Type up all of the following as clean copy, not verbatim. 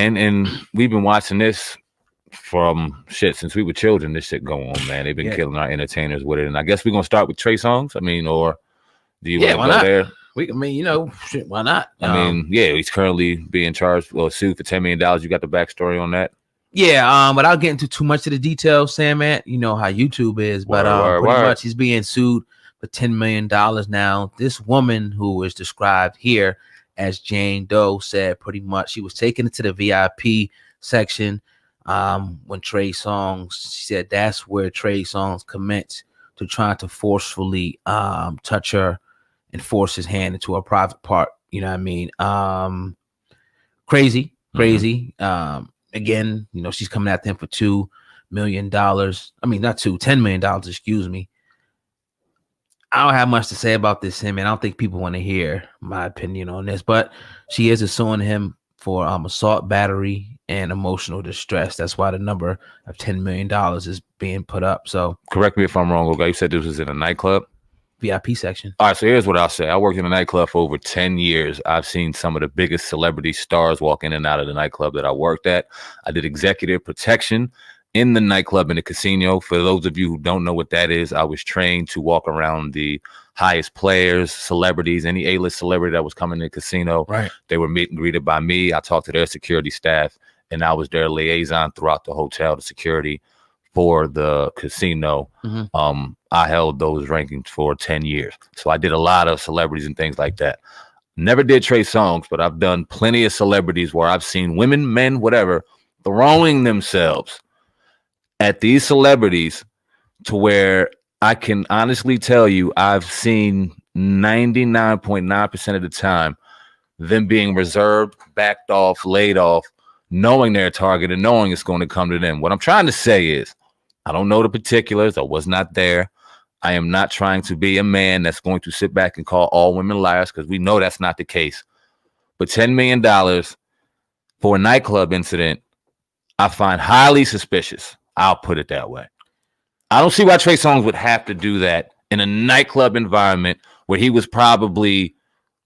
And we've been watching this from since we were children. This shit go on, man. They've been killing our entertainers with it. And I guess we're gonna start with Trey Songz. I mean, or do you want to go there? Shit, why not? He's currently being charged or sued for $10 million. You got the backstory on that? Yeah, but I'll get into too much of the details, Sam, man. You know how YouTube is, but pretty much he's being sued for $10 million now. This woman who is described here as Jane Doe said pretty much she was taken into the VIP section when Trey Songz, she said that's where Trey Songz commenced to trying to forcefully touch her and force his hand into her private part. You know what I mean? Crazy. Again, you know, she's coming at him for $2 million. I mean, not $10 million, excuse me. I don't have much to say about this, man. I don't think people want to hear my opinion on this, but she is suing him for assault, battery, and emotional distress. That's why the number of $10 million is being put up. So correct me if I'm wrong, okay? You said this was in a nightclub? VIP section. All right, so here's what I'll say. I worked in a nightclub for over 10 years. I've seen some of the biggest celebrity stars walk in and out of the nightclub that I worked at. I did executive protection in the nightclub and the casino. For those of you who don't know what that is, I was trained to walk around the highest players, celebrities, any A-list celebrity that was coming to the casino. Right. They were meet and greeted by me. I talked to their security staff, and I was their liaison throughout the hotel, the security for the casino. I held those rankings for 10 years. So I did a lot of celebrities and things like that. Never did Trey Songz, but I've done plenty of celebrities where I've seen women, men, whatever, throwing themselves at these celebrities to where I can honestly tell you I've seen 99.9% of the time them being reserved, backed off, laid off, knowing their target and knowing it's going to come to them. What I'm trying to say is I don't know the particulars. I was not there. I am not trying to be a man that's going to sit back and call all women liars because we know that's not the case. But $10 million for a nightclub incident, I find highly suspicious. I'll put it that way. I don't see why Trey Songz would have to do that in a nightclub environment where he was probably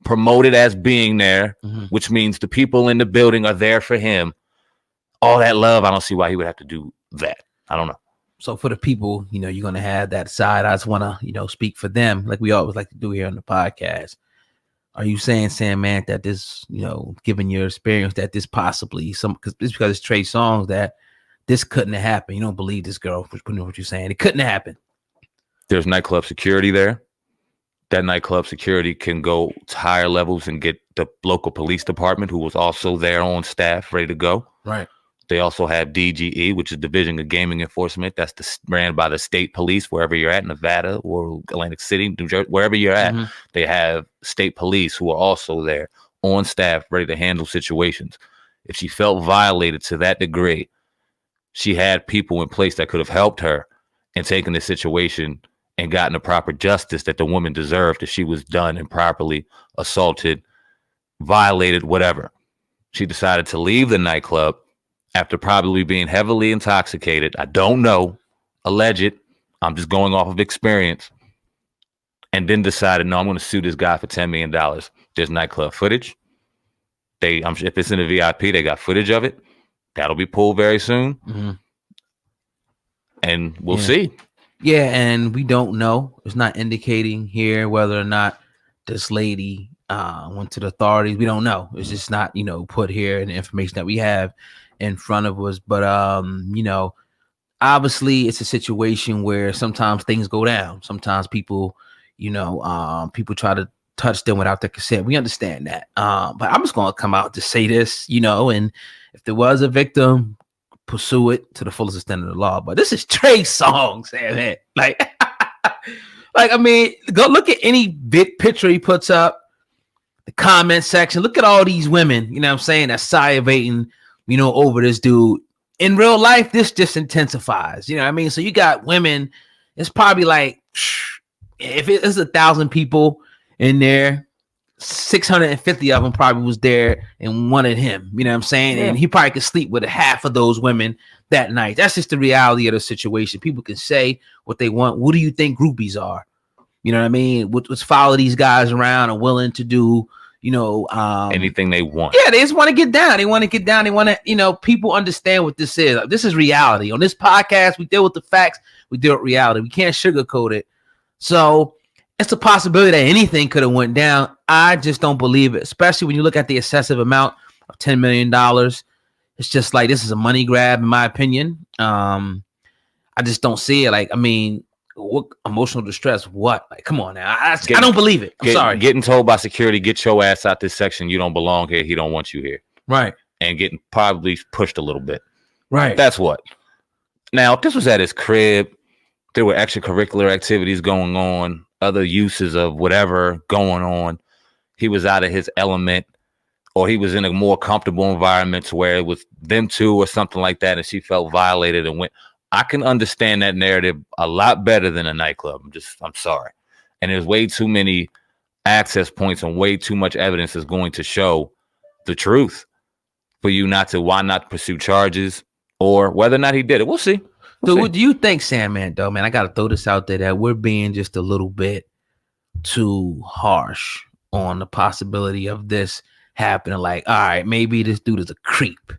promoted as being there, which means the people in the building are there for him. All that love, I don't see why he would have to do that. I don't know. So for the people, you know, you're going to have that side. I just want to, you know, speak for them like we always like to do here on the podcast. Are you saying, Sam, man, that this, you know, given your experience, that this possibly because it's Trey Songz that this couldn't have happened? You don't believe this girl for what you're saying. It couldn't have happened. There's nightclub security there. That nightclub security can go to higher levels and get the local police department, who was also there on staff, ready to go. Right. They also have DGE, which is Division of Gaming Enforcement. That's ran by the state police, wherever you're at, Nevada or Atlantic City, New Jersey, wherever you're at. They have state police who are also there on staff, ready to handle situations. If she felt violated to that degree, she had people in place that could have helped her and taken the situation and gotten the proper justice that the woman deserved if she was done improperly assaulted, violated, whatever. She decided to leave the nightclub after probably being heavily intoxicated. I don't know, alleged. I'm just going off of experience. And then decided, no, I'm going to sue this guy for $10 million. There's nightclub footage. If it's in a VIP, they got footage of it. That'll be pulled very soon. And we'll see. Yeah, and we don't know. It's not indicating here whether or not this lady went to the authorities. We don't know. It's just not, you know, put here in the information that we have in front of us. But you know, obviously it's a situation where sometimes things go down. Sometimes people, you know, people try to touch them without their consent. We understand that. But I'm just gonna come out to say this, you know, and if there was a victim, pursue it to the fullest extent of the law. But this is Trey Songz, man. Like, like, I mean, go look at any big picture he puts up, the comment section. Look at all these women, you know what I'm saying, that's salivating, you know, over this dude. In real life, this just intensifies, you know what I mean? So you got women, it's probably like, if it's 1,000 people in there, 650 of them probably was there and wanted him, you know what I'm saying? And he probably could sleep with half of those women that night. That's just the reality of the situation. People can say what they want. What do you think groupies are? You know what I mean? Let's follow these guys around and willing to do, anything they want. Yeah, they just want to get down. They want to get down. They want to, people understand what this is. This is reality. On this podcast, we deal with the facts. We deal with reality. We can't sugarcoat it. So it's a possibility that anything could have went down. I just don't believe it, especially when you look at the excessive amount of $10 million. It's just like, this is a money grab, in my opinion. I just don't see it. Like, I mean, what emotional distress? What? Like, come on now. I don't believe it. I'm sorry. Getting told by security, get your ass out this section. You don't belong here. He don't want you here. Right. And getting probably pushed a little bit. Right. That's what. Now, if this was at his crib, there were extracurricular activities going on, other uses of whatever going on. He was out of his element, or he was in a more comfortable environment to where it was them two or something like that, and she felt violated and went. I can understand that narrative a lot better than a nightclub. I'm sorry. And there's way too many access points and way too much evidence is going to show the truth for you why not pursue charges or whether or not he did it. We'll see. So do you think, Sandman, though, man, I got to throw this out there, that we're being just a little bit too harsh on the possibility of this happening? Like, all right, maybe this dude is a creep.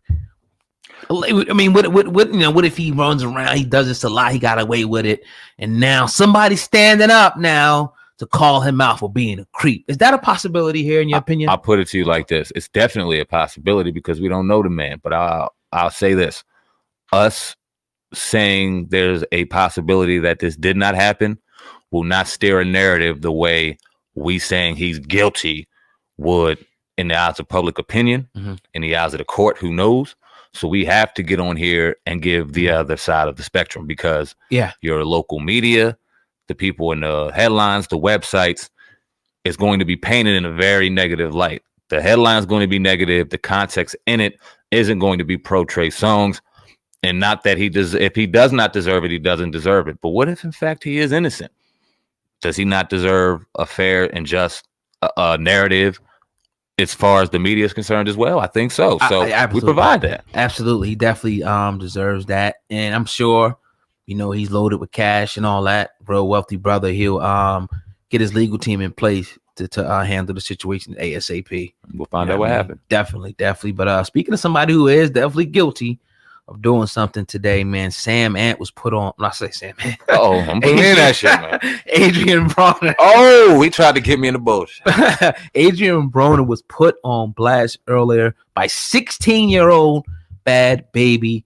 I mean, what if he runs around, he does this a lot, he got away with it, and now somebody's standing up now to call him out for being a creep? Is that a possibility here, in your opinion? I'll put it to you like this. It's definitely a possibility because we don't know the man, but I'll say this. Us saying there's a possibility that this did not happen will not steer a narrative the way we saying he's guilty would in the eyes of public opinion, in the eyes of the court, who knows. So we have to get on here and give the other side of the spectrum because your local media, the people in the headlines, the websites, is going to be painted in a very negative light. The headline is going to be negative. The context in it isn't going to be pro Trey Songz. And not that if he does not deserve it, he doesn't deserve it. But what if, in fact, he is innocent? Does he not deserve a fair and just narrative as far as the media is concerned as well? I think so. So we provide that. Absolutely. He definitely deserves that. And I'm sure, he's loaded with cash and all that. Real wealthy brother. He'll get his legal team in place to handle the situation ASAP. We'll find out what happened. Definitely. But speaking of somebody who is definitely guilty of doing something today, man, Sam Ant was put on. I say Sam Ant. Oh, I'm believing that shit, man. Adrian Broner. Oh, he tried to get me in the bullshit. Adrian Broner was put on blast earlier by 16-year-old Bad Baby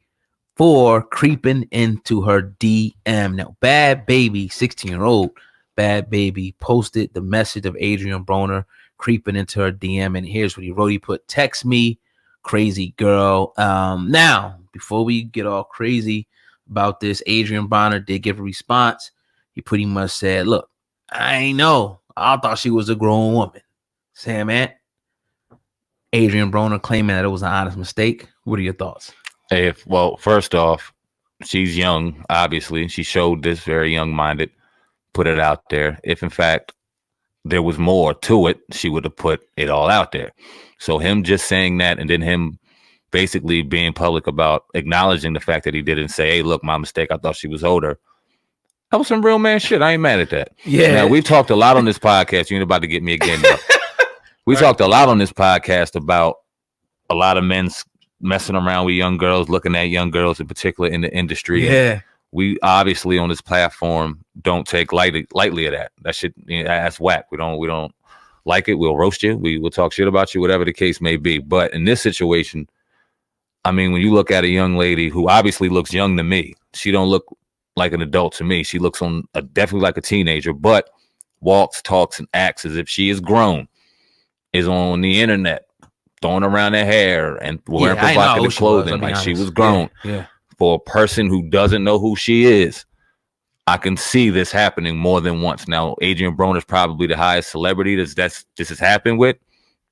for creeping into her DM. Now, Bad Baby, 16-year-old Bad Baby, posted the message of Adrian Broner creeping into her DM, and here's what he wrote. He put, "Text me, crazy girl." Now, before we get all crazy about this, Adrian Broner did give a response. He pretty much said, "Look, I ain't know. I thought she was a grown woman." Sam Ant, Adrian Broner claiming that it was an honest mistake. What are your thoughts? Well, first off, she's young. Obviously, she showed this very young-minded, put it out there. If in fact there was more to it, she would have put it all out there. So him just saying that, and then him basically being public about acknowledging the fact that he didn't say, "Hey, look, my mistake. I thought she was older." That was some real man shit. I ain't mad at that. Yeah. Now, we've talked a lot on this podcast. You ain't about to get me again. We talked a lot on this podcast about a lot of men messing around with young girls, looking at young girls in particular in the industry. Yeah. We obviously on this platform don't take lightly of that. That shit, that's whack. We don't like it. We'll roast you. We will talk shit about you, whatever the case may be. But in this situation, I mean, when you look at a young lady who obviously looks young to me, she don't look like an adult to me. She looks definitely like a teenager, but walks, talks, and acts as if she is grown, is on the internet, throwing around her hair and wearing provocative clothing like she was grown. Yeah. For a person who doesn't know who she is, I can see this happening more than once. Now, Adrian Broner is probably the highest celebrity this has happened with,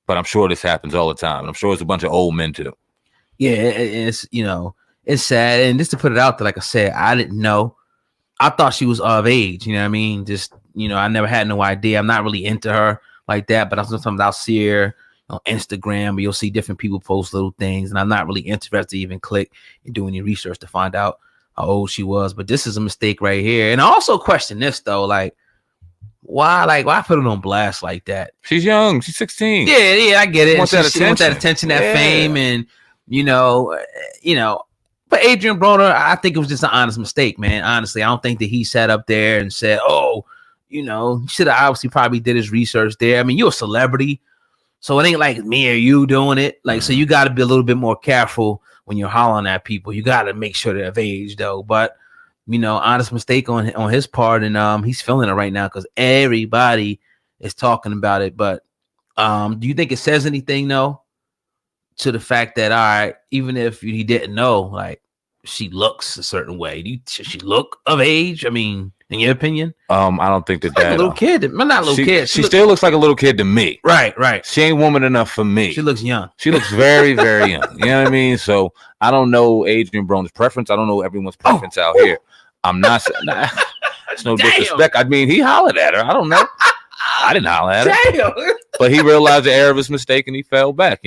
but I'm sure this happens all the time. And I'm sure it's a bunch of old men too. Yeah, it's it's sad. And just to put it out there, like I said, I didn't know. I thought she was of age. You know what I mean? Just I never had no idea. I'm not really into her like that, but sometimes I'll see her on Instagram, or you'll see different people post little things, and I'm not really interested to even click and do any research to find out how old she was. But this is a mistake right here. And I also question this though, like, why put it on blast like that? She's young. She's 16. Yeah, I get it. Want that She want that attention, that fame, and But Adrian Broner, I think it was just an honest mistake, man. Honestly, I don't think that he sat up there and said, "Oh, he should have obviously probably did his research there." I mean, you're a celebrity, so it ain't like me or you doing it. Like, so you got to be a little bit more careful when you're hollering at people. You got to make sure they're of age, though. But honest mistake on his part, and he's feeling it right now because everybody is talking about it. But do you think it says anything though to the fact that, all right, even if he didn't know, like, she looks a certain way, does she look of age? I mean, in your opinion? I don't think that like a little kid. Well, not a little kid. She still looks like a little kid to me. Right. She ain't woman enough for me. She looks young. She looks very, very young. You know what I mean? So I don't know Adrian Broner's preference. I don't know everyone's preference out here. I'm not saying it's no disrespect. I mean, he hollered at her. I don't know. I didn't holler at her. But he realized the error of his mistake and he fell back.